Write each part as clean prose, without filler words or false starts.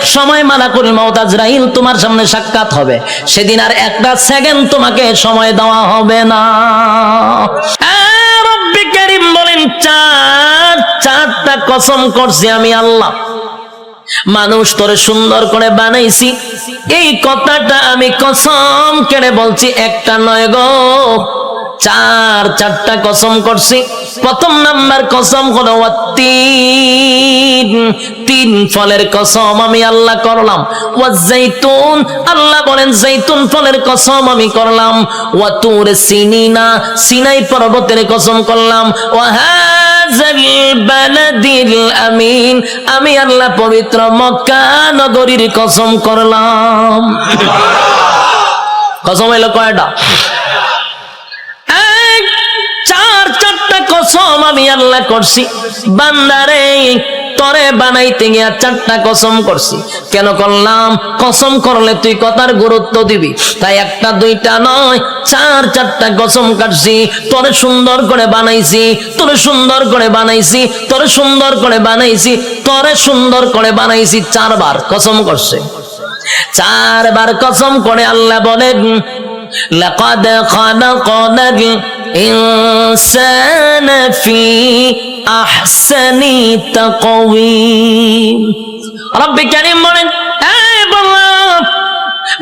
এক সময় মালাকুল মউত আজরাইল তোমার সামনে সাক্ষাৎ হবে, সেদিন আর একটা সেকেন্ড তোমাকে সময় দেওয়া হবে না। রব্বি কারীম বলেন চারটা কসম করছি আমি আল্লাহ, মানুষ তোরে সুন্দর করে বানাইছি, এই কথাটা আমি কসম কেড়ে বলছি, একটা নয় গো, চারটা কসম করছি। প্রথম নাম্বার কসম হলো তিন ফলের কসম আমি আল্লাহ করলাম। ওয়াজাইতুন, আল্লাহ বলেন জাইতুন ফলের কসম আমি করলাম। ওয়াতুর সিনিনা, সিনাই পর্বতের কসম করলাম। ওয়াহাযাল বালাদিল আমিন, আমি আল্লাহ পবিত্র মক্কা নগরীর কসম করলাম। কসম হলো কয়টা? চারটা কসম আমি আল্লাহ করছি। বান্দারে তরে বানাইতে গিয়া চারটা কসম করছি। কেন করলাম? কসম করলে তুই কথার গুরুত্ব দিবি, তাই একটা দুইটা নয়, চারটা কসম কাটছি। তোরে সুন্দর করে বানাইছি, তোরে সুন্দর করে বানাইছি, তোরে সুন্দর করে বানাইছি, তোরে সুন্দর করে বানাইছি। চারবার কসম করছে। চারবার কসম করে আল্লাহ বলেন লাকাদ খালাকনাল ইনসানা ফি আহসানি তাকওয়িম। রব্বি কারীম বলেন,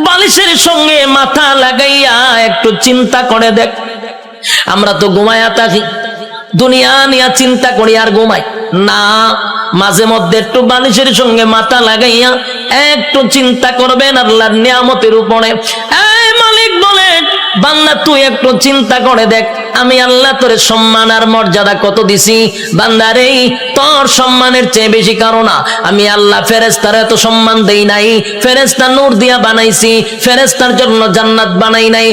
বালিশের সঙ্গে মাথা লাগাইয়া একটু চিন্তা করে দেখ। আমরা তো ঘুমায়া থাকি, দুনিয়া নিয়ে চিন্তা করি আর ঘুমাই না। মাঝে মধ্যে একটু বালিশের সঙ্গে মাথা লাগাইয়া একটু চিন্তা করবেন আল্লাহর নিয়ামতের উপরে। মালিক বলেন, বান্দা তুই একটু চিন্তা করে দেখ, আমি আল্লাহ তোর সম্মান আর মর্যাদা কত দিছি। বান্দারে তোর সম্মানের চেয়ে বেশি কারো না। আমি আল্লাহ ফেরেশতার এত সম্মান দেই নাই, ফেরেশতা নূর দিয়া বানাইছি, ফেরেশতার জন্য জান্নাত বানাই নাই।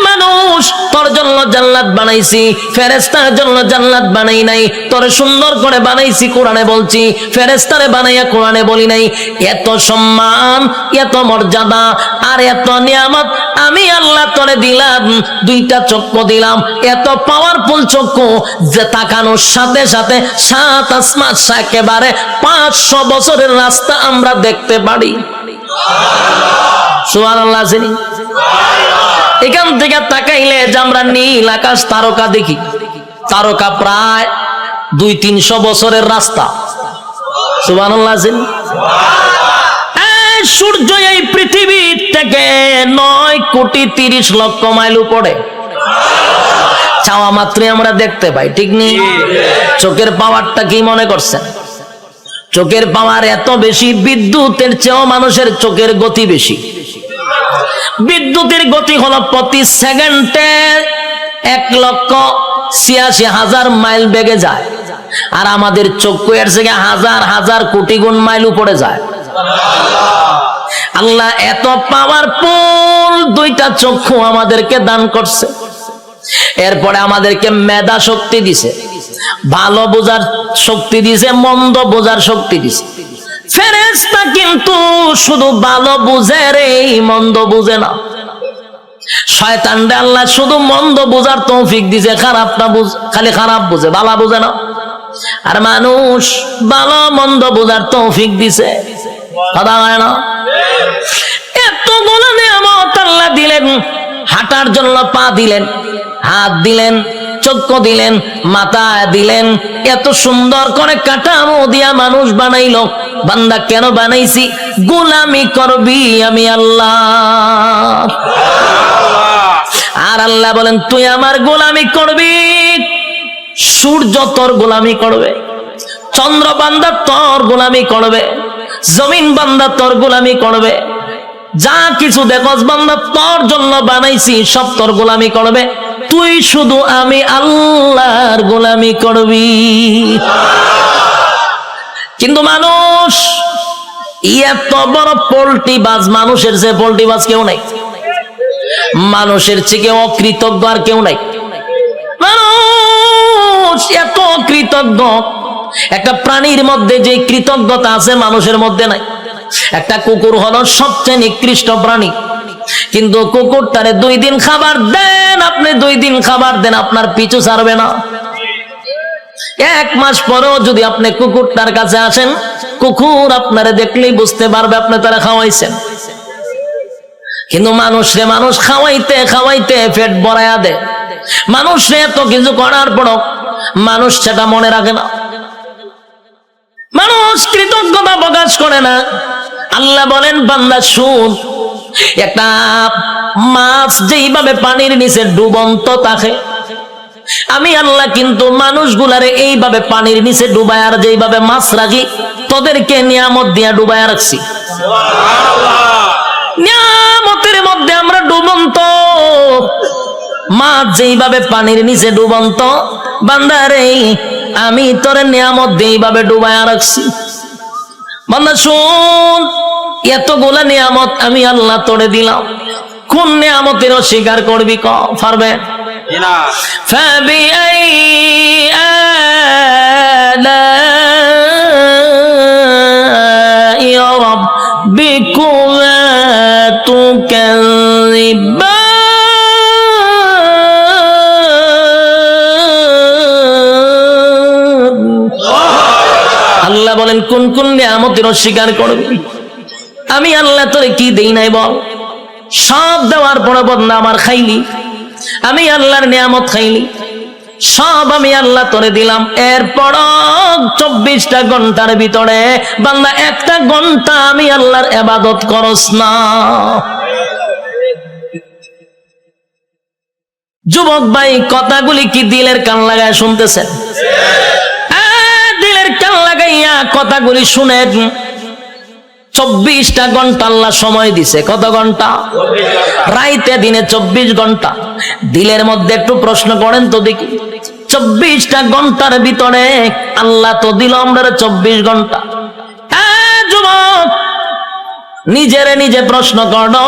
মানুষ তোর জন্য জান্নাত বানাইছি, ফেরেশতার জন্য জান্নাত বানাই নাই। তোরে সুন্দর করে বানাইছি কোরআনে বলছি, ফেরেশতারে বানাইয়া কোরআনে বলি নাই। এত সম্মান, এত মর্যাদা আর এত নিয়ামত আমি আল্লাহ তোরে দিলাম। দুইটা চক্ষু দিলাম, এত পাওয়ারফুল চক্ষু যে তাকানোর সাথে সাথে সাত আসমান একেবারে 500 বছরের রাস্তা আমরা দেখতে পারি। সুবহানাল্লাহ। এখান থেকে তাকাইলে যে আমরা নীল আকাশ তারকা দেখি, তারকা প্রায় 200-300 বছরের রাস্তা। সুবহানাল্লাহ। সূর্য এই পৃথিবী থেকে 9,30,00,000 মাইল উপরে, চাওয়া মাত্রই আমরা দেখতে পাই, ঠিক নেই? চোখের পাওয়ারটা কি মনে করছেন? চোখের পাওয়ার এত বেশি, বিদ্যুতের চেয়েও মানুষের চোখের গতি বেশি। বিদ্যুতের গতি হলো প্রতি সেকেন্ডে 1,86,000 মাইল বেগে যায়, আর আমাদের চক্ষু এর থেকে হাজার হাজার কোটি গুণ মাইল উপরে যায়। আল্লাহ এত পাওয়ারফুল দুইটা চক্ষু আমাদেরকে দান করছে। এরপরে আমাদেরকে মেধা শক্তি দিছে, ভালো বোঝার শক্তি দিছে, মন্দ বোঝার শক্তি দিছে। ফেরেশতা কিন্তু শুধু ভালো বুঝে রে, মন্দ বুঝে না। শয়তানরে আল্লাহ শুধু মন্দ বোঝার তৌফিক দিছে, খারাপটা খালি খারাপ বুঝে, ভালো বুঝে না। আর মানুষ ভালো মন্দ বোঝার তৌফিক দিছে, কথা হয় না? এতগুলো নিয়ামত আল্লাহ দিলেন, হাঁটার জন্য পা দিলেন, হাত দিলেন, চক্ষু দিলেন, মাথা দিলেন, এত সুন্দর করে কাঠামো দিয়া মানুষ বানাইলো। বান্দা কেন বানাইছি? গোলামি করবি আমি আল্লাহ। আর আল্লাহ বলেন তুই আমার গোলামি করবি। সূর্য তোর গোলামি করবে, চন্দ্র বান্দা তোর গোলামি করবে, জমিন বান্দা তোর গোলামি করবে, যা কিছু দেখস বান্দা তোর জন্য বানাইছি সব তোর গোলামি করবে। তুই শুধু আমি আল্লাহর গোলামি করবি। কিন্তু মানুষ এত বড় পোল্ট্রি বাজ, মানুষের যে পোল্ট্রি বাজ কেউ নাই, মানুষের থেকে অকৃতজ্ঞ আর কেউ নাই। মানুষ এত কৃতজ্ঞ, একটা প্রাণীর মধ্যে যে কৃতজ্ঞতা আছে মানুষের মধ্যে নাই। একটা কুকুর হলো সবচেয়ে নিকৃষ্ট প্রাণী, কিন্তু কুকুরটারে 2 দিন খাবার দেন, আপনি 2 দিন খাবার দেন, আপনার পিছু ছাড়বে না। 1 মাস পরেও যদি আপনি কুকুরটার কাছে আসেন, কুকুর আপনারে দেখলেই বুঝতে পারবে আপনি তারা খাওয়াইছেন। কিন্তু মানুষরে মানুষ খাওয়াইতে খাওয়াইতে পেট ভরায়া দেয়, মানুষরে এত কিছু করার পরও মানুষ সেটা মনে রাখে না, মানুষ কৃতজ্ঞতা প্রকাশ করে না। আল্লাহ বলেন বান্দা শুন, একটা মাছ যেইভাবে পানির নিচে ডুবন্ত থাকে, আমি আল্লাহ কিন্তু মানুষগুলারে এইভাবে পানির নিচে ডুবায় আর যেইভাবে মাছ রাখি তোদেরকে নিয়ামত দিয়া ডুবায় রাখছি। নিয়ামতের মধ্যে আমরা ডুবন্ত, মাছ যেইভাবে পানির নিচে ডুবন্ত, বান্দারে আমি তোর নিয়ামত দিয়ে এইভাবে ডুবায় রাখছি। বান্দা শুন, এতগুলা নিয়ামত আমি আল্লাহ তোরে দিলাম, কোন নিয়ামতের অস্বীকার করবি? ক পারবে? فبأي آلاء ربكما تكذبان আল্লাহ বলেন কোন কোন নিয়ামতের অস্বীকার করবি? আমি আল্লাহ তোরে কি দেই নাই বল? সব দেওয়ার পরে বদনা আমার খাইলি, আমি আল্লাহর নিয়ামত খাইলি, সব আমি আল্লাহ তোরে দিলাম। এরপর 24টা ঘন্টার ভিতরে বান্দা একটা ঘন্টা আমি আল্লাহর ইবাদত করস না। যুবক ভাই, কথাগুলি কি দিলের কান লাগায় শুনতেছেন? দিলের কান লাগাইয়া কথাগুলি শুনেন। 24টা ঘন্টা আল্লাহ সময় দিছে। কত ঘন্টা? রাইতে দিনে 24 ঘন্টা। দিলের মধ্যে একটু প্রশ্ন করেন তো দেখি, 24টা ঘন্টার ভিতরে আল্লাহ তো দিল আমরা 24 ঘন্টা। যুবক, নিজেরে নিজে প্রশ্ন করো,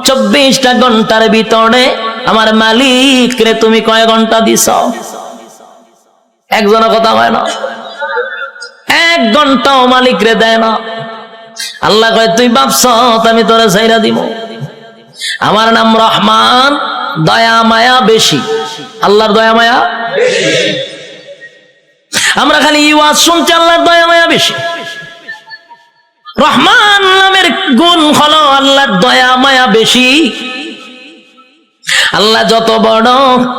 24টা ঘন্টার ভিতরে আমার মালিক রে তুমি কয় ঘন্টা দিছ? একজনের কথা হয় না, 1 ঘন্টাও মালিক রে দেয় না। আল্লাহ কয় তুই ভাবছ আমি তোরে ছাইরা দিব? আমার নাম রহমান, দয়া মায়া বেশি। আল্লাহর দয়া মায়া বেশি। আমরা খালি ওয়াজ শুনছি আল্লাহর দয়া মায়া বেশি। রহমান নামের গুণ হলো আল্লাহর দয়া মায়া বেশি। আল্লাহ যত বড়,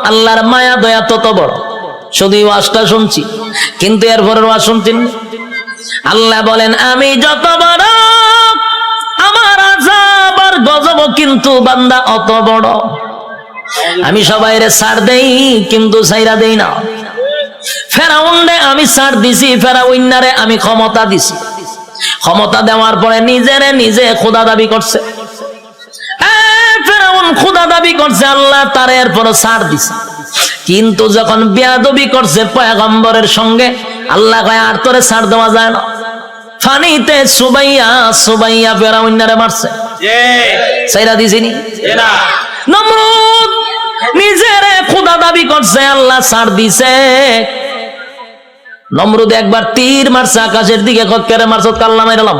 আল্লাহর মায়া দয়া তত বড়। শুধু ওয়াজটা শুনছি, কিন্তু এরপরের ওয়াজ শুনছেন। আল্লাহ বলেন আমি যত বড়, আমার আযাব আর গজব কিন্তু বান্দা অত বড়। আমি সবাইরে ছাড় দেই কিন্তু ছাইরা দেই না। ফেরাউনরে আমি ছাড় দিছি, ফেরাউনারে আমি ক্ষমতা দিছি। ক্ষমতা দেওয়ার পরে নিজেরে নিজে খোদা দাবি করছে। ফেরাউন খোদা দাবি করছে, আল্লাহ তার এরপর ছাড় দিছে। কিন্তু যখন বেয়াদবি করছে পয়গম্বরের সঙ্গে, আল্লাহ কয় আর তোরে ছাড় দেওয়া যায় না। ফানিতে সুবাইয়া সুবাইয়া ফেরাউনারে মারছে, ছাইরা দিছিনি? নমরুদ নিজেরে খোদা দাবি করছে, আল্লাহ ছাড় দিছে। নমরুদ একবার তীর মারছে আকাশের দিকে, কেরে মারছ? কাল্লা মাইরালাম।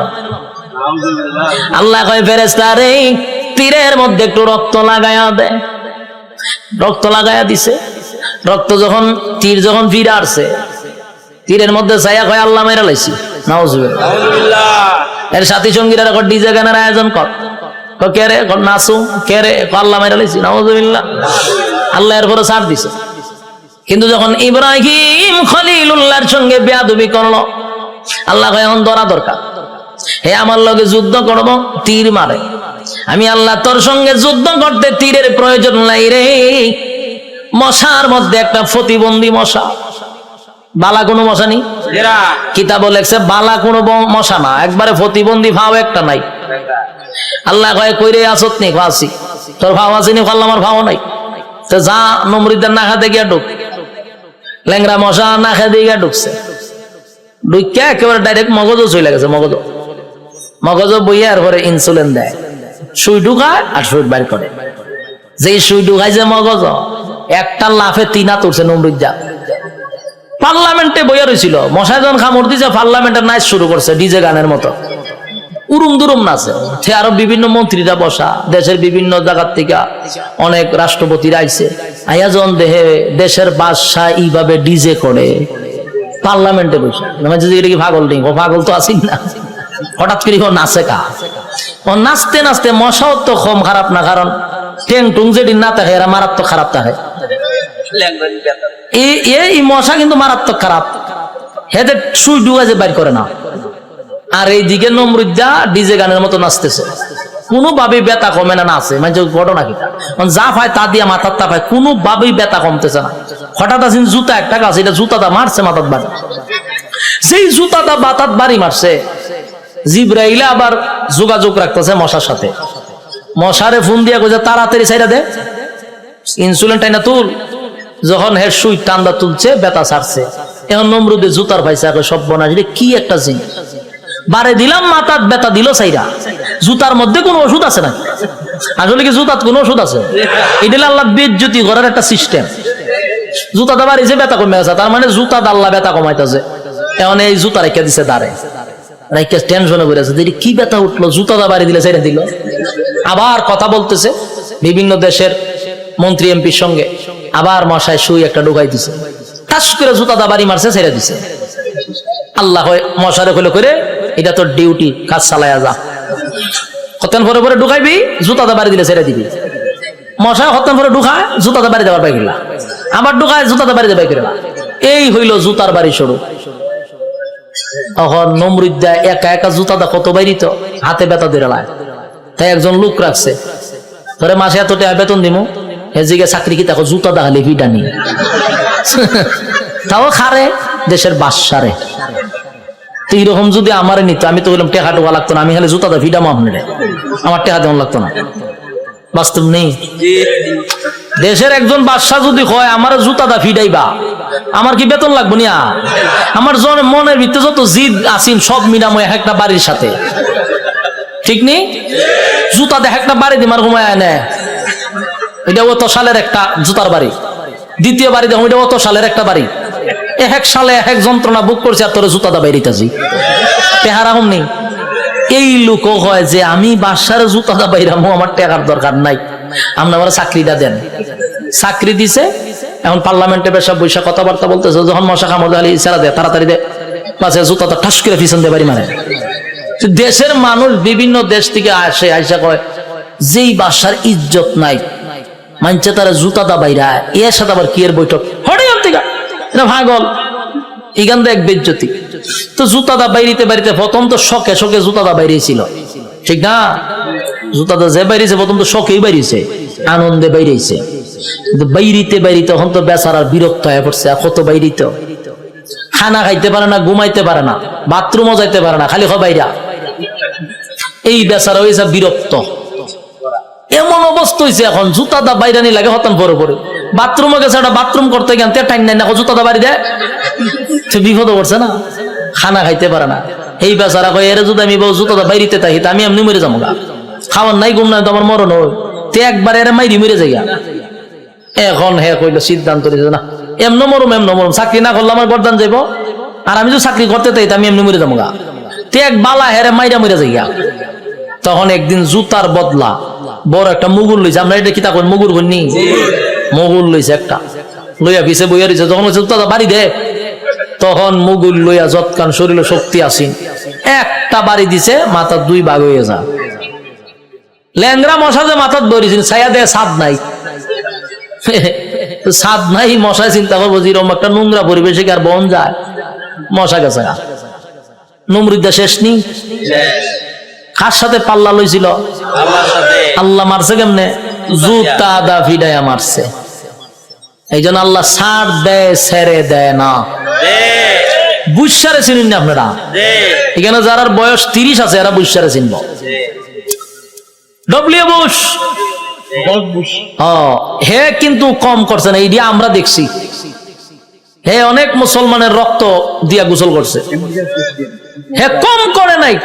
আল্লাহ কয় ফেরেশতা রে, তীরের মধ্যে একটু রক্ত লাগায়া দে। রক্ত লাগায়া দিছে। রক্ত যখন তীর যখন ফিরে আসছে, তীরের মধ্যে ছায়া কয় আল্লাহ মাইরা লাইছি। নাউজুবিল্লাহ। এর সাথী সঙ্গীরা ডিজে গানের আয়োজন কর, কে রে? নাচু। কে রে? আল্লাহ মাইরা লাইছি। নাউজুবিল্লাহ। আল্লাহ এরপরে ছাড় দিছে। কিন্তু যখন ইব্রাহিম খলিলুল্লাহর সঙ্গে বেয়াদবি করলো, আল্লাহ কয় এখন ধরা দরকার। হে আমার লগে যুদ্ধ করবো, তীর মারে। আমি আল্লাহ তোর সঙ্গে যুদ্ধ করতে তীরের প্রয়োজন নাই রে। মশার মধ্যে একটা প্রতিবন্ধী মশা, বালা কোনো মশা নেই। কিতাব লেখছে বালা কোনো মশা না, একবারে প্রতিবন্ধী ভাও একটা নাই। আল্লাহ কয় কইরে আসত নি? ফাঁসি। তোর ভাও আসেনি? আমার ভাও নাই। তো যা নমরুদের না খাতে গিয়া ঢুক। ল্যাংরা মশা না খেতে গিয়া ঢুকছে, ঢুকিয়া একেবারে ডাইরেক্ট মগজও চলে গেছে। মগজ বইয়া এরপরে ইনসুলিন দেয়, সুই ঢুকায় আর সুই বাইর করে। যেই সুই ঢুকাইছে মগজ, একটা লাফে 3 হাত উঠছে নমরুদ। যা পার্লামেন্টে বইয়া রয়েছিল, মশায় যখন খামড় দিছে পার্লামেন্টের নাচ শুরু করছে ডিজে গানের মতো, উরুম দুরুম নাচে। সে আরো বিভিন্ন মন্ত্রীরা বসা, দেশের বিভিন্ন জায়গার থেকে অনেক রাষ্ট্রপতিরা আইছে। আয়া যখন দেহে দেশের বাদশাহ এইভাবে ডিজে করে, পার্লামেন্টে বসে যদি এটা কি পাগল নেই, ও পাগল তো আসিন না, হঠাৎ করে ও নাচে কা, ও নাচতে নাচতে মশাও তো কম খারাপ না, কারণ টেং টুং যেটি না থাকে এরা মারাত্মক খারাপ থাকে। এই মশা কিন্তু মারাত্মক খারাপ, হেতে সুই ডুয়া যে বাইর করে না। আর এইদিকে নমরুদ্দা ডিজে গানের মতো নাচতেছে, কোনোভাবেই ব্যথা কমে না, নাচে মানে ঘটনা কি যা পায় তা দিয়া মাথার তা পায়, কোনোভাবেই ব্যথা কমতেছে না। হঠাৎ আসেন জুতা একটা গাছ, এটা জুতাটা মারছে মাথার বাড়ি, সেই জুতাটা বাতাত বাড়ি মারছে। জিব্রাইল আবার যোগাযোগ রাখতেছে মশার সাথে, মশারে ফোন দিয়া কইছে তাড়াতাড়ি ছাইরা দে, ইনসুলিন টাইনা তুল। যখন হের সুই টান্দা তুলছে ব্যথা ছাড়ছে, এখন নমরুদে জুতার পাইছে সব বনাস, কি একটা জিনিস বারে দিলাম, মাথার ব্যথা দিল সাইরা। জুতার মধ্যে কোন ওষুধ আছে না? আসলে কি জুতার কোন ওষুধ আছে? এটা আল্লাহ বেজ্জতি করার একটা সিস্টেম। জুতাটা বাড়িছে ব্যথা কমে গেছে, তার মানে জুতা আল্লাহ ব্যথা কমাইতেছে। এখন এই জুতা রেখে দিছে দাঁড়ে, রেখে টেনশনে পড়ে আছে, কি ব্যথা উঠলো, জুতাটা বাড়ি দিলে ছেড়ে দিল। আবার কথা বলতেছে বিভিন্ন দেশের মন্ত্রী এমপির সঙ্গে, আবার মশায় সুই একটা ঢুকাই দিছে, টাস করে জুতাটা বাড়ি মারছে, ছেড়ে দিছে। আল্লাহ মশারে খুলে করে, এটা তোর ডিউটি, কাজ চালায়া যা, হতেন পরে পরে ঢুকাইবি, জুতাটা বাড়ি দিলে ছেড়ে দিবি। মশায় হতেন পরে ঢুকায়, জুতাটা বাড়ি দেওয়ার বাইকিলা, আবার ঢুকায়, জুতাটা বাড়ি দেবে বাইকিলা। এই হইল জুতার বাড়ি শুরু। তখন নমরুদ্দা একা একা জুতাটা কত বাইরিত, হাতে ব্যথা দিয়ে লায়, তাই একজন লোক রাখছে, ধরে মাসে এত টাকা বেতন দিমু, এদিকে চাকরি কি দেখো জুতা দেখালে ভিটা নি, তাও খারে দেশের বাসারে। তো এইরকম যদি আমার নিত, আমি তো বললাম টেকা টোকা লাগতো না, আমি খালি জুতাটা ভিডা মামনে, আমার টেকা তেমন লাগতো না। বাস্তব নেই, দেশের একজন বাদশা যদি হয় আমার জুতাটা ফিডাইবা, আমার কি বেতন লাগবো না? আমার মনের ভিতরে যত জিদ আসিন সব মিলামো একটা বাড়ির সাথে, ঠিক নেই? জুতা দেখ একটা বাড়ি দিমার ঘুমায় নেয়, এটা অত সালের একটা জুতার বাড়ি। দ্বিতীয় বাড়ি দেখো, এটা অত সালের একটা বাড়ি, এক সালে এক যন্ত্রণা বুক করছে, আর তোর জুতাটা বাইরিতেছি টেহারা হম নেই। এই লোকও হয় যে আমি বাসার জুতাটা বাইরামো, আমার টেকার দরকার নাই, আপনি আমার চাকরিটা দেন। চাকরি দিছে, এখন পার্লামেন্টে বেশা বৈশা কথাবার্তা বলতেছে, যখন মশা কামড় দেয় ইশারা দেয় তাড়াতাড়ি দে, পাশে জুতাটা ঠাস করে পিছন দিয়ে বাড়ি মারে। দেশের মানুষ বিভিন্ন দেশ থেকে আসে, আইসা কয় যেই বাসার ইজ্জত নাই, মানছে তারা জুতাটা বাইরা, এর সাথে আবার কি এর বৈঠক, হঠাৎ ভাগল এখান থেকে এক বেজ্জতি। তো জুতাটা বাইরিতে বাড়িতে প্রথম তো শখে শখে জুতাটা বাইরেছিল, ঠিক না? জুতাটা যে বাইরেছে প্রথম তো শখেই বাইরেছে, আনন্দে বাইরেছে, কিন্তু বাইরিতে বাইরিতে এখন তো বেচারার বিরক্ত হয়ে পড়ছে। কত বাইরিত, খানা খাইতে পারে না, ঘুমাইতে পারে না, বাথরুমও যাইতে পারে না, খালি হয় বাইরা। এই বেচারা হয়েছে বিরক্ত, এমন অবস্থা হয়েছে এখন জুতাটা বাইরে নি লাগে হতান পরে পরে। বাথরুমে গেছে, একটা বাথরুম করতে গেলে টাইম নাই না, জুতাটা বাড়ি দেয়, সে বিপদ পড়ছে না, খানা খাইতে পারে না। এই বেচারা কয় এর যদি আমি জুতাটা বাইরিতে থাকি আমি এমনি মরে যাবো গা, খাওয়ার নাই ঘুম নাই তো আমার মরণ হয়, তে একবার এর মাইরি মরে যাই। এখন হে কইলো সিদ্ধান্ত নিয়েছে না এমন মরম, চাকরি না করলে আমার গর্দান যাইব, আর আমি যদি চাকরি করতে তাই আমি এমনি মরে যাবো গা, তে এক বালা হেরে মাইরা মরে যাই। তখন একদিন জুতার বদলা বড় একটা মুগুর লইছে, আমরা এটা কিতা কই মুগুর কইনি, মুগুর লইছে একটা, লইয়া পিছে বইয়া রইছে। যখন জুতাটা বাড়ি দে, তখন মুগুর লইয়া যৎকান শরীরে শক্তি আসিন, একটা বাড়ি দিছে, মাথার দুই ভাগ হয়ে যা। ল্যাংরা মশা যে মাথার ধরেছিল, ছায়া দেয় ছাদ নাই, ছাদ নাই, মশায় চিন্তা করবো যেরকম একটা নোংরা পরিবেশে আর বন যায়, মশা গেছে। নমরুদ্দা শেষ নি, কার সাথে পাল্লা লইছিল? আল্লাহ মারছে কেমনে? জুতা দা ফিডাইয়া মারছে। এই জন্য আল্লাহ ছাড় দেয়, ছেড়ে দেয় না। বুঝসারে চিনুন না আপনারা, এখানে যারা বয়স 30 আছে এরা বুঝসারে চিনব। ডব্লিউ বুশ হে কিন্তু কম করছে না, এই দিয়ে আমরা দেখছি হে অনেক মুসলমানের রক্ত দিয়া গোসল করছে, হে কম করে নাই।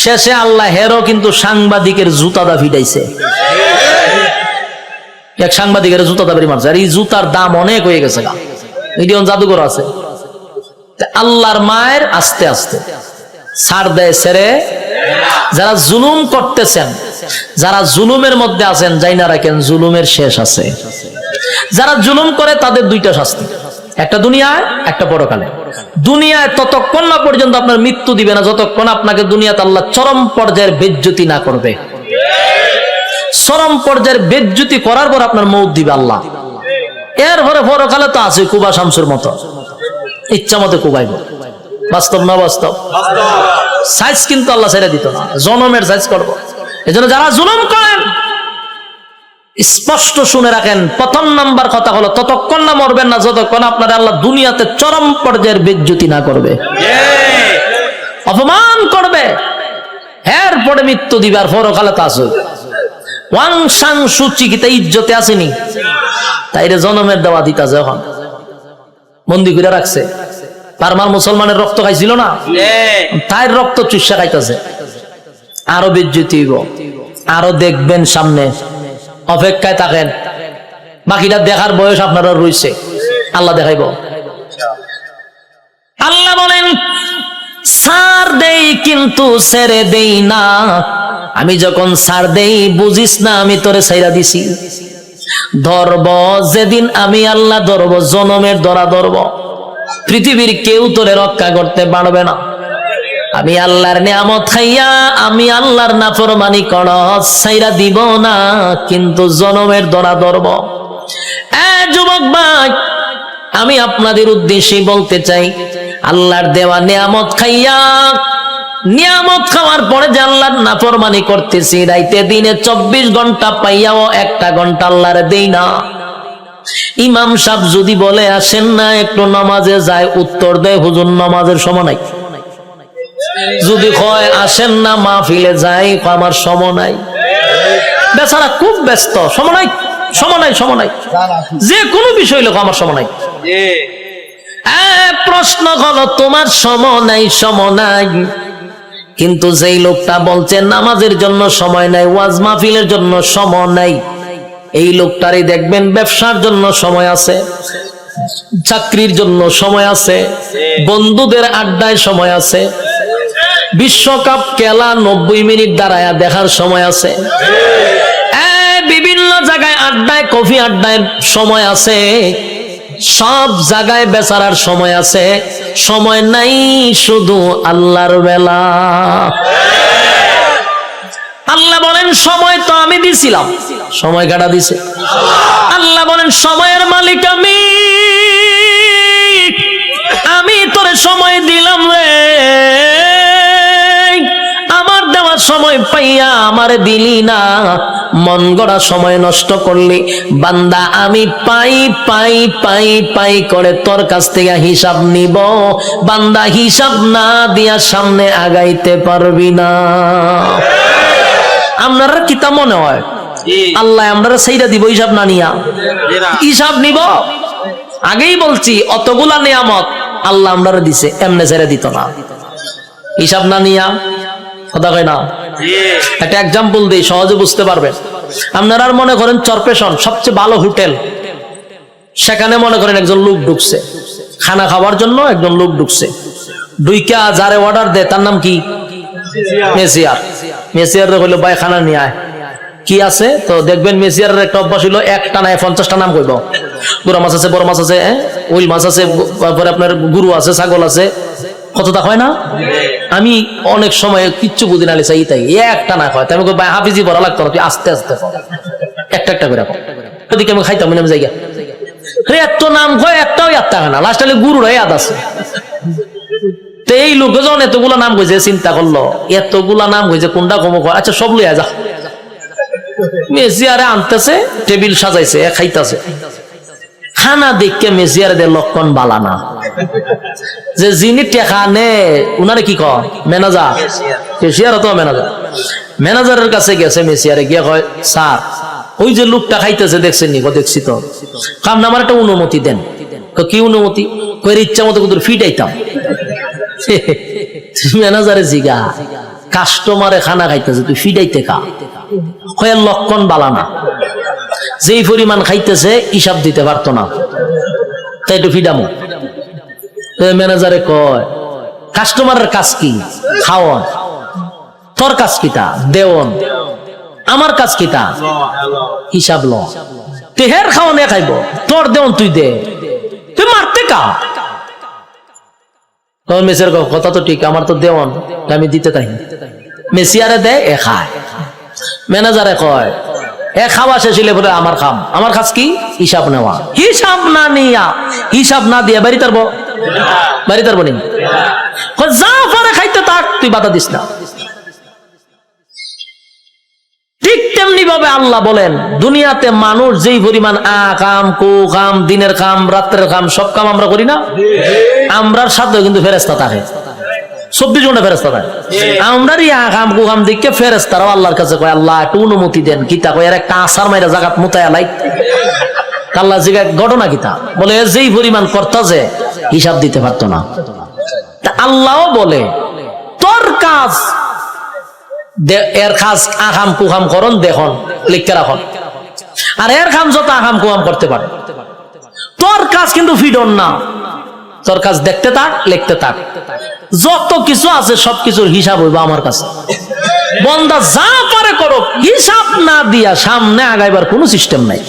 শেষে আল্লাহ হেরও কিন্তু সাংবাদিকের জুতাদা ফিটাইছে, এক সাংবাদিকের জুতাদা বাড়ি মারছে, আর এই জুতার দাম অনেক হয়ে গেছে, মিলিয়ন জাদুঘর আছে। আল্লাহর মায়ের আস্তে আস্তে ছাড় দেয়, ছেড়ে। যারা জুলুম করতেছেন, যারা জুলুমের মধ্যে আছেন, যাই না রাখেন জুলুমের শেষ আছে। যারা জুলুম করে তাদের দুইটা শাস্তি, একটা দুনিয়ায়, একটা পরকালে। দুনিয়ায় ততক্ষণ না পর্যন্ত আপনার মৃত্যু দিবে না যতক্ষণ আপনাকে দুনিয়াতে আল্লাহ চরম পর্যায়ের বেজ্জতি না করবে। চরম পর্যায়ের বেজ্জতি করার পর আপনার মৌত দিবে আল্লাহ। এরপরে পরকালে তো আছে কুবা শামসুর মতো, ইচ্ছা মতো কুবাইব। বাস্তব না বাস্তব? সাইজ কিন্তু আল্লাহ ছেড়ে দিত না, জনমের সাইজ করবো। এজন্য যারা জুলুম করেন স্পষ্ট শুনে রাখেন, প্রথম নাম্বার কথা হলো ততক্ষণ না মরবেন না যতক্ষণ আপনার আল্লাহ দুনিয়াতে চরম পর্যায়ের বেজ্জতি না করবে, অপমান করবে। এরপরে মৃত্যু দিবে। আর পরকালে তো আছে ওয়াং সাং সুচি কি তাই ইজ্জতে আসেনি, তাইরে জনমের দেওয়া দিতাছে, এখন বন্দি করে রাখছে। পারমার মুসলমানের রক্ত খাইছিল না, তাই রক্ত চুষা খাইতেছে। আরো বেজ্জতি হইব, আরো দেখবেন সামনে, অপেক্ষায় থাকেন। বাকিটা দেখার বয়স আপনারা রয়েছে, আল্লাহ দেখাইব। আল্লাহ বলেন ছাড় দেই কিন্তু ছেড়ে দেই না। আমি যখন ছাড় দেই বুঝিস না আমি তোরে ছাইরা দিছি। ধরব যেদিন আমি আল্লাহ ধরব, জনমের ধরা ধরব, পৃথিবীর কেউ তোরে রক্ষা করতে পারবে না। আমি আল্লাহর নিয়ামত খাইয়া আমি আল্লাহর নাফরমানি করস, ছাইরা দিব না কিন্তু জনমের ধরা ধরব। যুবক ভাই, আমি আপনাদের উদ্দেশ্যে বলতে চাই, আল্লাহর দেওয়া নিয়ামত খাইয়া, নিয়ামত খাওয়ার পরে যে আল্লাহর নাফরমানি করতেছি, রাইতে দিনে 24 ঘন্টা পাইয়াও 1টা ঘন্টা আল্লাহর দেই না। ইমাম সাহেব যদি বলে আসেন না একটু নামাজে যায়, উত্তর দেয় হুজুর নামাজের সময় নাই। যদি কয় আসেন না মাহফিলে যাই, আমার সময় নাই। বেচারা খুব ব্যস্ত, সময় নাই, সময় নাই, সময় নাই, যে কোনো বিষয় লোক আমার সময় নাই। প্রশ্ন হলো তোমার সময় নাই, সময় নাই, কিন্তু যেই লোকটা বলছে নামাজের জন্য সময় নাই, ওয়াজ মাহফিলের জন্য সময় নাই, এই লোকটারই দেখবেন ব্যবসার জন্য সময় আছে, চাকরির জন্য সময় আছে, বন্ধুদের আড্ডায় সময় আছে, বিশ্বকাপ খেলা 90 মিনিট দাঁড়ায়া দেখার সময় আছে, বিভিন্ন জায়গায় আড্ডায়, কফি আড্ডায় সময় আছে, সব জায়গায় বেচারার সময় আছে। সময় নাই শুধু আল্লাহর বেলা। আল্লাহ বলেন সময় তো আমি দিছিলাম, সময় কাটা দিছে আল্লাহ। বলেন সময়ের মালিক আমি তোরে সময় দিলাম রে, আমার দেওয়ার সময় পাইয়া আমারে দিলি না, মন গড়া সময় নষ্ট করলি। বান্দা আমি পাই পাই পাই পাই করে তোর কাছ থেকে হিসাব নিব, বান্দা হিসাব না দিয়া সামনে আগাইতে পারবি না। আপনারা কি তা মনে হয় আল্লাহ আমরা সেইটা দিব হিসাব না নিয়া? হিসাব নিব। আগেই বলছি অতগুলা নিয়ামত আল্লাহ আমরা দিছে, এমনে ছেড়ে দিত না, হিসাব না নিয়া। কথা কয় না? একটা এক্সাম্পল দিই, সহজে বুঝতে পারবেন। আপনারা মনে করেন চরপেশন সবচেয়ে ভালো হোটেল, সেখানে মনে করেন একজন লোক ঢুকছে খানা খাওয়ার জন্য, একজন লোক ঢুকছে, ঢুইকা যারে অর্ডার দেয় তার নাম কি? মেসিয়ার। মেসিয়ার হইলো ভাই খানা নিয়ে আয়, কি আছে? তো দেখবেন মেসিয়ারের একটা অভ্যাস হইলো একটা নাই 50টা নাম কইব। গুড়া মাছ আছে, বড় মাছ আছে, উইল মাছ আছে, তারপরে আপনার গুরু আছে, ছাগল আছে, কতটা হয় না? আমি অনেক সময় কিচ্ছু বুঝি না, চাই তাই একটা না হয়, তাই আমি ভাই হাফিজি বড় লাগতো না, তুই আস্তে আস্তে একটা একটা করে ওদিকে আমি খাইতাম নাম জায়গা এত নাম কয়, একটাও একটা হয় না, লাস্ট হলে গুরুর ইয়াদ আছে। তো এই লোকজন এতগুলা নাম কইছে, চিন্তা করলো এতগুলা নাম কইছে কোনটা কম কয়, আচ্ছা সব লইয়া যা। মেসিয়ারে আনতেছে, টেবিল সাজাইছে, খাইতেছে। খানা দেখে মেসিয়ারে দে লক্ষণ বালা না, যে যিনি টেকা নে উনারে কি কয় ম্যানেজার, কেশিয়ার তো ম্যানেজার। ম্যানেজারের কাছে গেছে মেসিয়ারে, গিয়ে কয় স্যার ওই যে লোকটা খাইতেছে দেখছেন নি? দেখছি তো। কাম না, আমার একটা অনুমতি দেন। কি অনুমতি? কয়ের ইচ্ছা মতো কিন্তু ফিটাইতাম। ম্যানেজারে জিগা কাস্টমারে খানা খাইতেছে, তুই ফিটাইতে খা। কয়ের লক্ষণ বালা না, যেই পরিমাণ খাইতেছে হিসাব দিতে পারতো না, তাই একটু ফিডামো। ম্যানেজারে কয় কাস্টমারের কাজ কি? খাওয়ান। তোর কাজ কিটা? দেওন। আমার কাজ কিটা? হিসাব ল। তেহের খাওয়ানে খাইব, তোর দেওন তুই দে। তুই মারতে কা তখন মেসির কথা তো ঠিক, আমার তো দেওয়ান, আমি দিতে তাই না। মেসি আরে দেয়, এ খায়। ম্যানেজারে কয় এ খাওয়া শেষ হইলে বলে আমার খাম, আমার কাজ কি হিসাব নেওয়া, হিসাব না নিয়া, হিসাব না দিয়া বাড়ি তারবো, বাড়ি তারবো নি, যা পারে খাইতে থাক, তুই বাধা দিস না। ঠিক তেমনি ভাবে আল্লাহ বলেন দুনিয়াতে মানুষ যেই পরিমাণ কাম কু কাম, দিনের কাম রাত্রের কাম, সব কাম আমরা করি না, আমরার সাথে কিন্তু ফেরেশতা থাকে, 24 ঘন্টা ফেরেশতা থাকে। আমরার কাম কু কাম দিকে ফেরেশতারাও আল্লাহর কাছে কয় আল্লাহ একটু অনুমতি দেন, কিতা কয় এর একটা আসার মাইরা জাগাত মুতায়া লাই। আল্লাহ জিজ্ঞাসা ঘটনা কিতা, বলে যেই পরিমাণ কর্তা যে হিসাব দিতে পারতো না। আল্লাহও বলে তোর কাজ, এর কাজ আকাম কুকাম করন দেখুন লিখতে রাখুন, আর এর কাম যত আকাম কুকাম করতে পারে, তোর কাজ কিন্তু ফিডন না, তোর কাজ দেখতে থাক, লিখতে থাক, যত কিছু আছে সবকিছুর হিসাব হইব আমার কাছে। বন্দা যা পারে করো, হিসাব না দিয়া সামনে আগাইবার কোনো সিস্টেম নাই।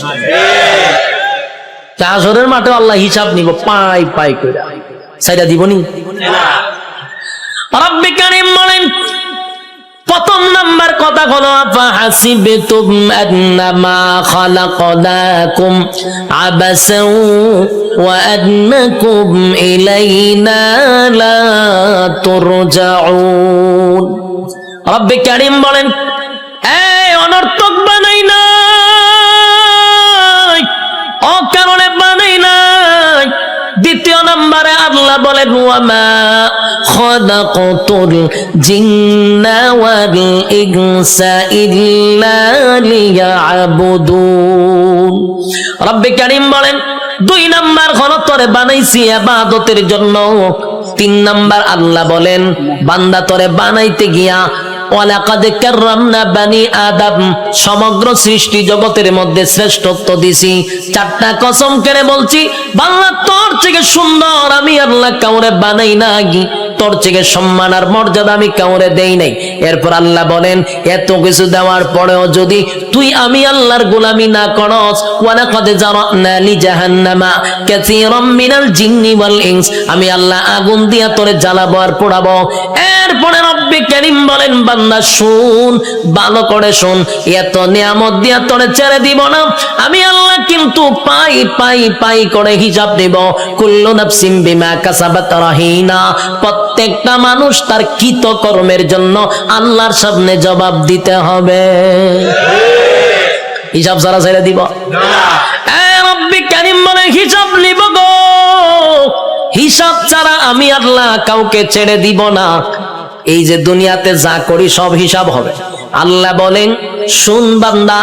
হাসরের মাঠে আল্লাহ হিসাব নিব পাই পাই কইরা, সাইডা দিবনি। রব্বি কারীম বলেন প্রথম নাম্বার কথা হলো ফাহাসিবতুম আন্নামা খালাকনাকুম আবাসাও ওয়া আন্নাকুম ইলাইনা লা তুরজাউন। রব্বি কারীম বলেন এই অনর্থক বানাই নাই, অকারণে বানাই নাই। দ্বিতীয় নম্বরে আল্লাহ বলেন ওয়ামা খালাকাতুল জিন্না ওয়াল ইনসা ইল্লা লিয়াবুদুন। রব্বে কারীম বলেন 2 নাম্বার হলো তোরে বানাইছি ইবাদতের জন্য। 3 নাম্বার আল্লাহ বলেন বান্দা তোরে বানাইতে গিয়া ওয়ালাকাদ কাররামনা বানি আদম, সমগ্র সৃষ্টি জগতের মধ্যে শ্রেষ্ঠত্ব দিছি। 4টা কসম করে বলছি বাংলা তোর থেকে সুন্দর আমি আল্লাহ কাউরে বানাই নাই, তোর থেকে সম্মান আর মর্যাদা আমি কাউরে দেই নাই। এরপর আল্লাহ বলেন এত কিছু দেওয়ার পরেও যদি তুই আমি আল্লাহর গোলামি না করস, ওয়ালাকাদ জারানা লি জাহান্নামা কাসীরাম মিনাল জিন্নি ওয়াল ইনস, আমি আল্লাহ আগুন দিয়া তোরে জ্বালাবো আর পোড়াবো। এরপরে রব্বে কারীম বলেন বান্দা শুন, ভালো করে শুন, এত নিয়ামত দিয়া তোরে ছেড়ে দিব না, আমি আল্লাহ কিন্তু পাই পাই পাই করে হিসাব দেব। কুল্লু নাফসিন বিমা কাসাবাত রাহিনা, প্রত্যেকটা মানুষ তার কৃত কর্মের জন্য আল্লাহর সামনে জবাব দিতে হবে। হিসাব ছাড়া ছেড়ে দিব না। রব্বে কারীম বলে হিসাব নিব গো, হিসাব ছাড়া আমি আল্লাহ কাউকে ছেড়ে দিব না। এই যে দুনিয়াতে যা করি সব হিসাব হবে। আল্লাহ বলেন শুন বান্দা,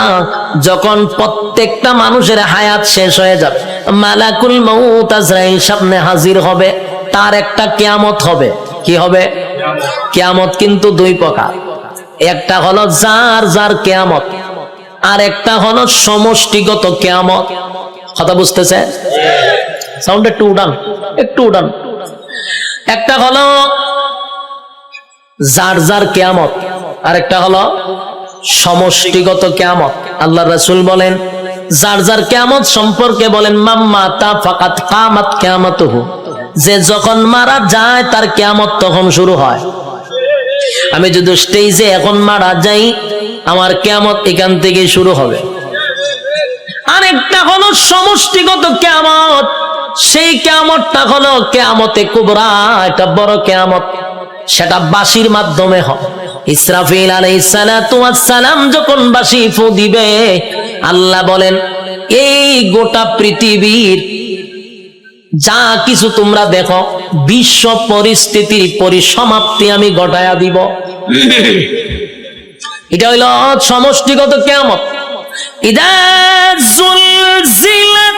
যখন প্রত্যেকটা মানুষের হায়াত শেষ হয়ে যাবে, মালাকুল মউত আজরাইল সামনে হাজির হবে, তার একটা কিয়ামত হবে। কি হবে? কিয়ামত কিন্তু 2 প্রকার, একটা হলো যার যার কিয়ামত, আর একটা হলো সমষ্টিগত কিয়ামত। কথা বুঝতেছে? সাউন্ড একটু উঠান, একটু উঠান। একটা হলো যার যার কিয়ামত, আর একটা হলো সমষ্টিগত কিয়ামত। আল্লাহ রাসূল বলেন যার যার কিয়ামত সম্পর্কে বলেন মাম্মাতা ফাকাত কামাত কিয়ামাতুহু, যে যখন মারা যায় তার কিয়ামত তখন শুরু হয়। আমি যদি স্টেজে এখন মারা যাই, আমার কিয়ামত এখান থেকে শুরু হবে। আরেকটা হলো সমষ্টিগত কিয়ামত, সেই কিয়ামতটা হলো কিয়ামতে কুবরা, এটা বড় কিয়ামত, সেটা বাঁশির মাধ্যমে হয়। ইসরাফিল আলাইহিস সালাতু ওয়াস সালাম যখন বাঁশি ফু দিবে, আল্লাহ বলেন এই গোটা পৃথিবীর যা কিছু তোমরা দেখো বিশ্ব পরিস্থিতির পরিসমাপ্তি আমি ঘটায়া দিব। এটা হইল সমষ্টিগত কিয়ামত। ইদা জুলজিলাতিল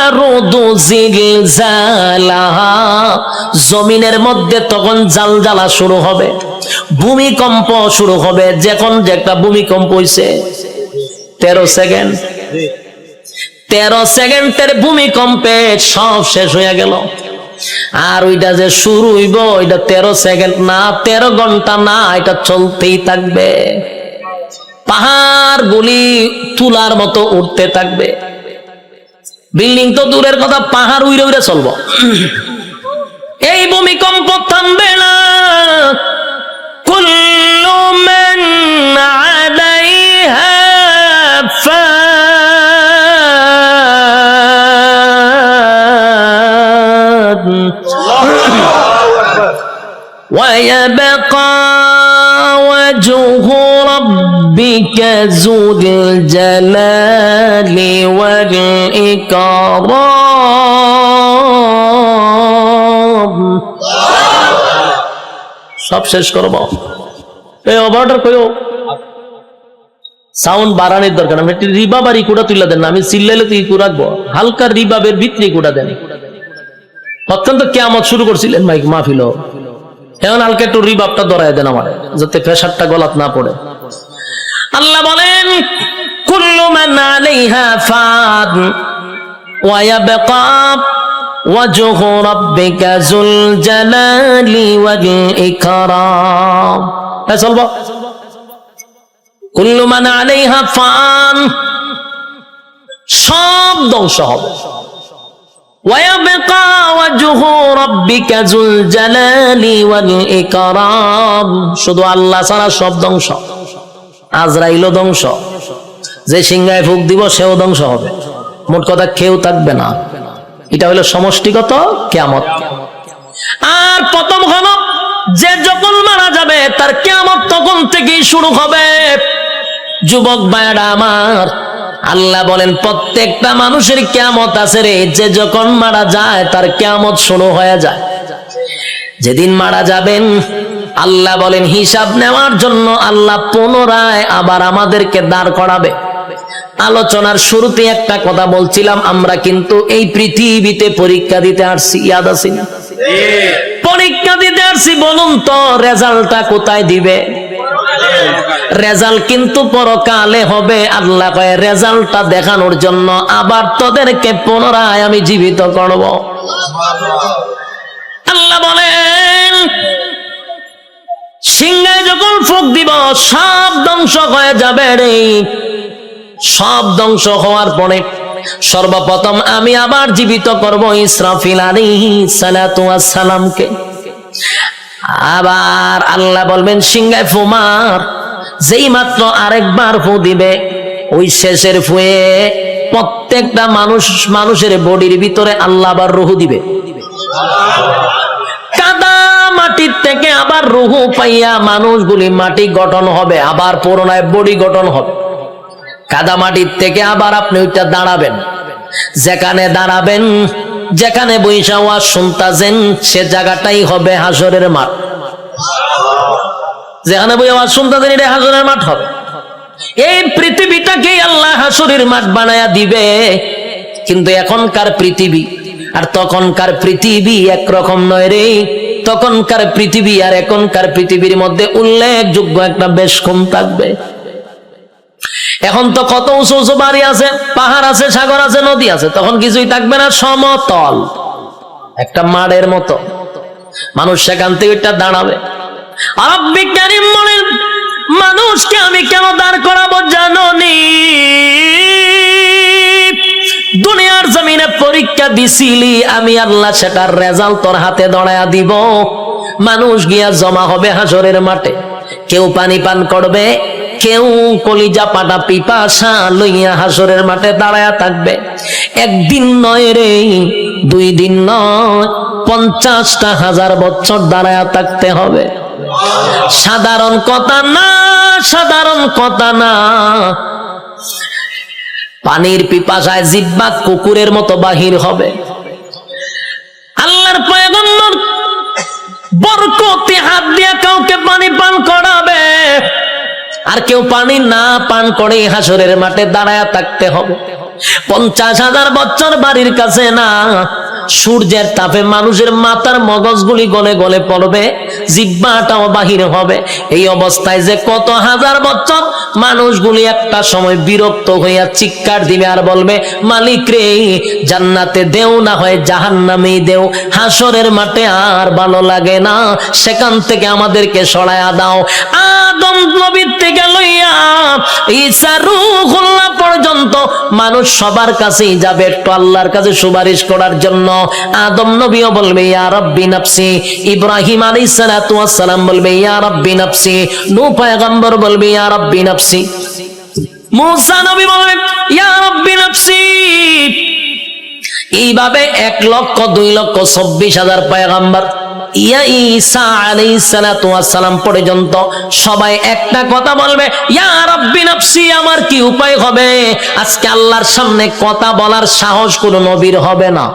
আরদু জিলজালাহা, জমিনের মধ্যে তখন জালজালা শুরু হবে, ভূমিকম্প শুরু হবে। যখন যে একটা ভূমিকম্প হইছে 13 সেকেন্ড, 13 সেকেন্ডের ভূমিকম্পে সব শেষ হয়ে গেল। আর ওইটা যে শুরু হইব, ওইটা 13 সেকেন্ড না, 13 ঘন্টা না, এটা চলতেই থাকবে। পাহাড় গুলি তুলার মতো উঠতে থাকবে, বিল্ডিং তো দূরের কথা, পাহাড় উইরে উইরে চলবো। এই ভূমিকম্প থামবে না। কুল্লু মান আলাইহা ফান ওয়া ইয়াবকা وجه ربك ذو الجلال والإكرام সব শেষ করব। এই অর্ডার কইও সাউন্ড বাড়ানোর দরকার। আমি একটু রিবাব আর ইকুটা তুলে দেন না, আমি চিল্লাইলে তো ইকু রাখবো। হালকা রিবাবের ভিতরে ইকুটা দেন। অত্যন্ত কিয়ামত শুরু করছিলেন মাইক মাহফিল, এখন হালকা একটু রিবাবটা ধরায় দেন আমার, যাতে প্রেসারটা গলাত না পড়ে। আল্লাহ বলেন কুল্লু মান আলাইহা ফান ওয়া ইয়াবকা ওয়াজহু রাব্বিকা যুল জালালি ওয়াল ইকরাম। চলবো। কুল্লু মান আলাইহা ফান, সব ধ্বংস হবে। ويبقى وجه ربك ذو الجلال والإكرام, শুধু আল্লাহ ছাড়া সব ধ্বংস। আজরাইলও ধ্বংস, যে সিংহায় ফুক দিব সেও ধ্বংস হবে। মোট কথা কেউ থাকবে না। এটা হলো সমষ্টিগত কিয়ামত। আর প্রথম হলো যে যখন মারা যাবে তার কিয়ামত তখন থেকেই শুরু হবে। যুবক ভাইরা আমার, আল্লাহ বলেন প্রত্যেকটা মানুষের কিয়ামত আছে রে। যে যখন মারা যায় তার কিয়ামত শুরু হয়ে যায়। যেদিন মারা যাবেন আল্লাহ বলেন হিসাব নেওয়ার জন্য আল্লাহ পুনরায় আবার আমাদেরকে দাঁড় করাবে। আলোচনার শুরুতে একটা কথা বলছিলাম, আমরা কিন্তু এই পৃথিবীতে পরীক্ষা দিতে আসছি, ইয়াদ আছে? পরীক্ষা দিতে আসছি। বলুন তো রেজাল্টটা কোথায় দিবে? রেজাল্ট কিন্তু পরকালে হবে। আল্লাহ কয় রেজাল্টটা দেখানোর জন্য আবার তোদেরকে পুনরায় আমি জীবিত করব। আল্লাহ বলেন সিংহায় যখন ফুঁক দিব সব ধ্বংস হয়ে যাবে রে। সব ধ্বংস হওয়ার পরে সর্বপ্রথম আমি আবার জীবিত করব ইসরাফিল আলাইহিস সালাতু ওয়াস সালামকে। আবার আল্লাহ বলবেন সিংহায় ফু মার। যেই মাত্র আরেকবার ফু দিবে, ওই শেষের ফুয়ে প্রত্যেকটা মানুষের বডির ভিতরে আল্লাহ আবার রূহ দিবে। কাদা মাটির থেকে আবার রূহ পাইয়া মানুষগুলি মাটি গঠন হবে, আবার পুনরায় বডি গঠন হবে। কাদা মাটির থেকে আবার আপনি ওইটা দাঁড়াবেন। যেখানে দাঁড়াবেন, যেখানে বৈশা ওয়াজ শুনতাছেন, সে জায়গাটাই হবে হাসরের মাঠ। যেখানে বই আওয়াজ শুনতাছেন এটা হাসরের মাঠ হবে। এই পৃথিবীটাকে আল্লাহ হাসরের মাঠ বানায়া দিবে। কিন্তু এখনকার পৃথিবী আর তখনকার পৃথিবী একরকম নয় রে। তখনকার পৃথিবী আর এখনকার পৃথিবীর মধ্যে উল্লেখযোগ্য একটা বেশ কম থাকবে। এখন তো কত উঁচু উঁচু বাড়ি আছে, পাহাড় আছে, সাগর আছে, নদী আছে। তখন কিছুই থাকবে না, সমতল একটা মাঠের মতো। মানুষ সেখান থেকে এটা দাঁড়াবে। আর বিজ্ঞানী বলেন মানুষকে আমি কেন দাঁড় করাবো জানোনি? দুনিয়ার জমিনে পরীক্ষা দিছিলি, আমি আল্লাহ সেটার রেজাল্ট তোর হাতে ধরায়া দিব। মানুষ গিয়া জমা হবে হাসরের মাঠে। কেউ পানি পান করবে, কেউ কলিজা পাটা পিপাসা লইয়া হাসরের মাঠে দাঁড়ায়া থাকবে। একদিন নয় রে, 2 দিন নয়, 50,000 বছর দাঁড়ায়া থাকতে হবে। সাধারণ কথা না, সাধারণ কথা না। পানির পিপাসায় জিহ্বা কুকুরের মতো বাহির হবে। আল্লাহর পয়গম্বর বরকতি হাত দিয়ে কাউকে পানি পান করাবে, আর কেউ পানি না পান করে হাসরের মাঠে দাঁড়ায়া থাকতে হবে। 50,000 বছর বাড়ির কাছে না, সূর্যের তাপে মানুষের মাথার মগজগুলি গলে গলে পড়বে, জিহ্বাটাও বাহির হবে। এই অবস্থায় যে কত হাজার বছর মানুষগুলি একটা সময় বিরক্ত হইয়া চিৎকার দিবে আর বলবে, মালিক রে, জান্নাতে দেও না হয় জাহান্নামেই দেও, হাসরের মাঠে আর ভালো লাগে না, সেখান থেকে আমাদেরকে সরায়া দাও। আদম নবীর থেকে লইয়া ঈসা রূহুল্লাহ পর্যন্ত মানুষ সবার কাছেই যাবে একটু আল্লাহর কাছে সুপারিশ করার জন্য। আদম নবীও বলবে ইয়া রাব্বি নাফসি, ইব্রাহিম আলাইহিস সালাতু ওয়াস সালাম বলবে ইয়া রাব্বি নাফসি, নূহ পয়গম্বর বলবে ইয়া রাব্বি নাফসি, মুসা নবী বলবে ইয়া রাব্বি নাফসি। এইভাবে 1,02,24,000 পয়গম্বর ইয়া ঈসা আলাইহিস সালাতু ওয়াস সালাম পর্যন্ত সবাই একটা কথা বলবে, ইয়া রাব্বি নাফসি। আমার কি উপায় হবে? আজকে আল্লাহর সামনে কথা বলার সাহস কোনো নবীর হবে না।